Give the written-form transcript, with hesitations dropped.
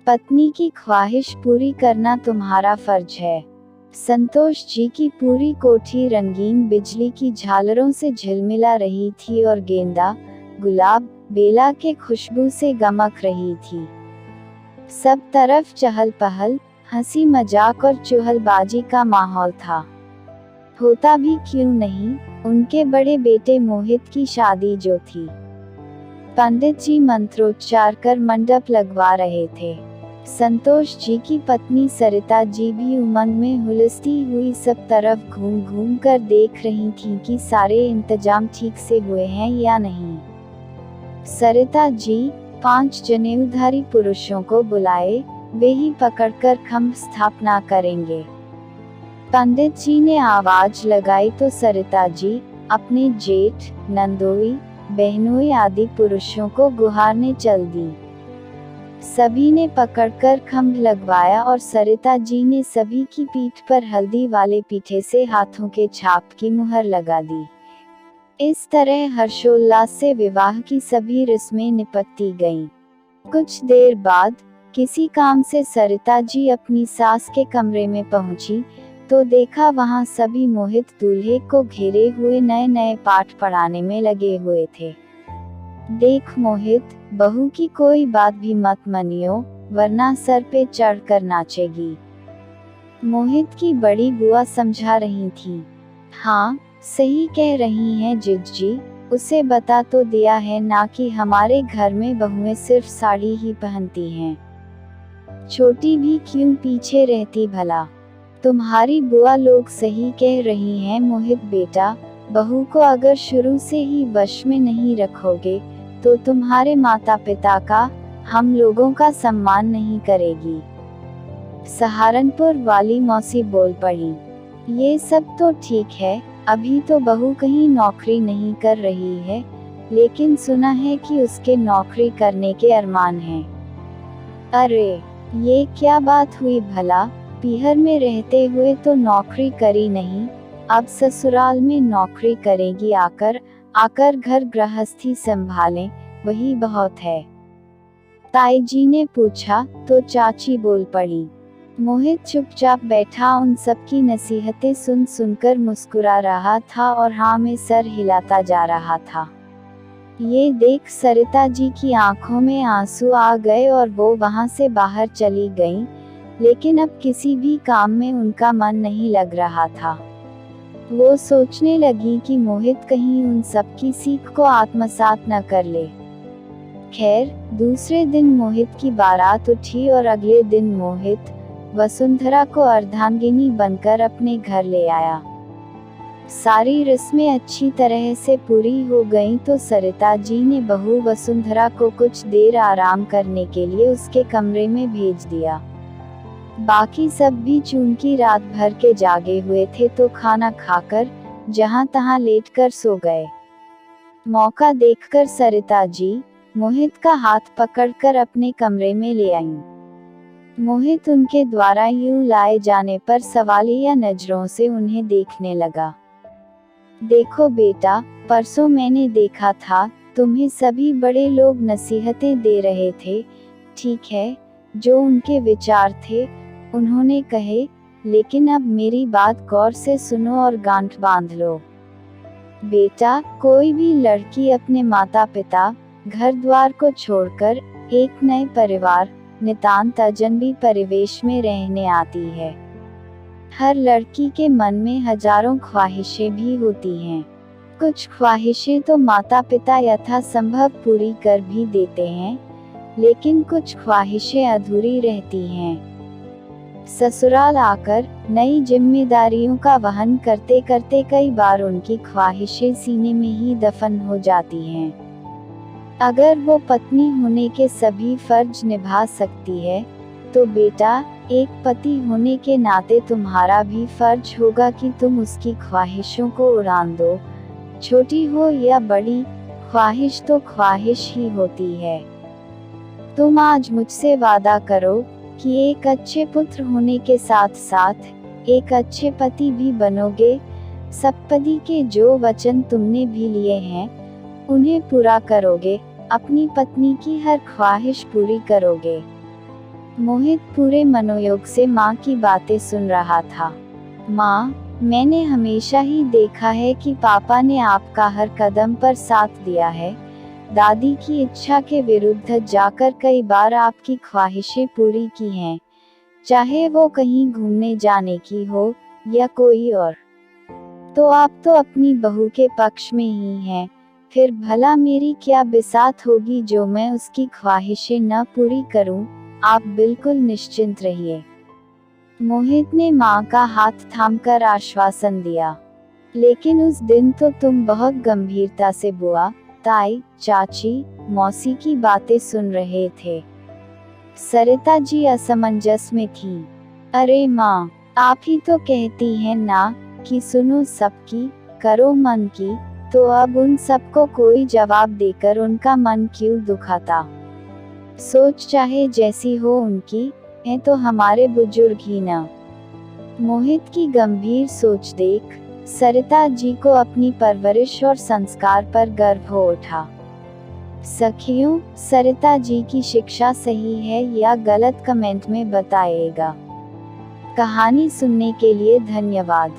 पत्नी की ख्वाहिश पूरी करना तुम्हारा फर्ज है। संतोष जी की पूरी कोठी रंगीन बिजली की झालरों से झिलमिला रही थी और गेंदा, गुलाब, बेला के खुशबू से गमक रही थी। सब तरफ चहल पहल, हंसी मजाक और चुहलबाजी का माहौल था। होता भी क्यों नहीं, उनके बड़े बेटे मोहित की शादी जो थी। पंडित जी मंत्रोच्चार कर मंडप लगवा रहे थे। संतोष जी की पत्नी सरिता जी भी उमंग में हुलसती हुई सब तरफ घूम घूम कर देख रही थीं कि सारे इंतजाम ठीक से हुए हैं या नहीं। सरिता जी 5 जनेऊधारी पुरुषों को बुलाए, वे ही पकड़कर खम्भ स्थापना करेंगे। पंडित जी ने आवाज लगाई तो सरिता जी अपने जेठ, नंदोई, बहनोई आदि पुरुषों को गुहारने चल दी। सभी ने पकड़कर खम्भ लगवाया और सरिता जी ने सभी की पीठ पर हल्दी वाले पीठे से हाथों के छाप की मुहर लगा दी। इस तरह हर्षोल्लास से विवाह की सभी रस्में निपटती गईं। कुछ देर बाद किसी काम से सरिता जी अपनी सास के कमरे में पहुंची तो देखा वहां सभी मोहित दूल्हे को घेरे हुए नए नए पाठ पढ़ाने में लगे हुए थे। देख मोहित, बहू की कोई बात भी मत मानियो, वरना सर पे चढ़ कर नाचेगी। मोहित की बड़ी बुआ समझा रही थी। हाँ, सही कह रही हैं जिज्जी, उसे बता तो दिया है ना कि हमारे घर में बहुएं सिर्फ साड़ी ही पहनती हैं। छोटी भी क्यों पीछे रहती भला। तुम्हारी बुआ लोग सही कह रही हैं मोहित बेटा, बहू को अगर शुरू से ही वश में नहीं रखोगे तो तुम्हारे माता पिता का, हम लोगों का सम्मान नहीं करेगी। सहारनपुर वाली मौसी बोल पड़ी। ये सब तो ठीक है, अभी तो बहू कहीं नौकरी नहीं कर रही है, लेकिन सुना है कि उसके नौकरी करने के अरमान हैं। अरे, ये क्या बात हुई भला, पीहर में रहते हुए तो नौकरी करी नहीं, अब ससुराल में नौकरी करेगी। आकर घर गृहस्थी संभालें, वही बहुत है। ताई जी ने पूछा तो चाची बोल पड़ी। मोहित चुपचाप बैठा उन सबकी नसीहतें सुन सुनकर मुस्कुरा रहा था और हाँ में सर हिलाता जा रहा था। ये देख सरिता जी की आंखों में आंसू आ गए और वो वहां से बाहर चली गईं, लेकिन अब किसी भी काम में उनका मन नहीं लग रहा था। वो सोचने लगी कि मोहित कहीं उन सब की सीख को आत्मसात न कर ले। खैर, दूसरे दिन मोहित की बारात उठी और अगले दिन मोहित वसुंधरा को अर्धांगिनी बनकर अपने घर ले आया। सारी रस्में अच्छी तरह से पूरी हो गईं तो सरिता जी ने बहू वसुंधरा को कुछ देर आराम करने के लिए उसके कमरे में भेज दिया। बाकी सब भी चूंकि रात भर के जागे हुए थे तो खाना खाकर जहां तहां लेटकर सो गए। मौका देखकर सरिता जी मोहित का हाथ पकड़कर अपने कमरे में ले आईं। मोहित उनके द्वारा यूं लाए जाने पर सवालिया नजरों से उन्हें देखने लगा। देखो बेटा, परसों मैंने देखा था, तुम्हें सभी बड़े लोग नसीहतें दे रहे थे। ठीक है, जो उनके विचार थे उन्होंने कहे, लेकिन अब मेरी बात गौर से सुनो और गांठ बांध लो। बेटा, कोई भी लड़की अपने माता पिता, घर द्वार को छोड़कर एक नए परिवार, नितांत अजनबी परिवेश में रहने आती है। हर लड़की के मन में हजारों ख्वाहिशें भी होती हैं। कुछ ख्वाहिशें तो माता पिता यथासंभव पूरी कर भी देते हैं, लेकिन कुछ ख्वाहिशें अधूरी रहती हैं। ससुराल आकर नई जिम्मेदारियों का वहन करते करते कई बार उनकी ख्वाहिशें सीने में ही दफन हो जाती हैं। अगर वो पत्नी होने के सभी फर्ज निभा सकती है, तो बेटा, एक पति होने के नाते तुम्हारा भी फर्ज होगा कि तुम उसकी ख्वाहिशों को उड़ान दो। छोटी हो या बड़ी, ख्वाहिश तो ख्वाहिश ही होती है। तुम आज मुझसे वादा करो कि एक अच्छे पुत्र होने के साथ साथ एक अच्छे पति भी बनोगे। सप्तपदी के जो वचन तुमने भी लिए हैं, उन्हें पूरा करोगे, अपनी पत्नी की हर ख्वाहिश पूरी करोगे। मोहित पूरे मनोयोग से माँ की बातें सुन रहा था। माँ, मैंने हमेशा ही देखा है कि पापा ने आपका हर कदम पर साथ दिया है। दादी की इच्छा के विरुद्ध जाकर कई बार आपकी ख्वाहिशें पूरी की हैं, चाहे वो कहीं घूमने जाने की हो या कोई और। तो आप तो अपनी बहू के पक्ष में ही हैं, फिर भला मेरी क्या बिसात होगी जो मैं उसकी ख्वाहिशें न पूरी करूं। आप बिल्कुल निश्चिंत रहिए। मोहित ने माँ का हाथ थामकर आश्वासन दिया। लेकिन उस दिन तो तुम बहुत गंभीरता से बुआ, ताई, चाची, मौसी की बातें सुन रहे थे। सरिता जी असमंजस में थी। अरे माँ, आप ही तो कहती हैं ना कि सुनो सबकी, करो मन की। तो अब उन सबको कोई जवाब देकर उनका मन क्यों दुखाता। सोच चाहे जैसी हो उनकी, है तो हमारे बुजुर्ग ही ना। मोहित की गंभीर सोच देख सरिता जी को अपनी परवरिश और संस्कार पर गर्व हो उठा। सखियों, सरिता जी की शिक्षा सही है या गलत कमेंट में बताइएगा। कहानी सुनने के लिए धन्यवाद।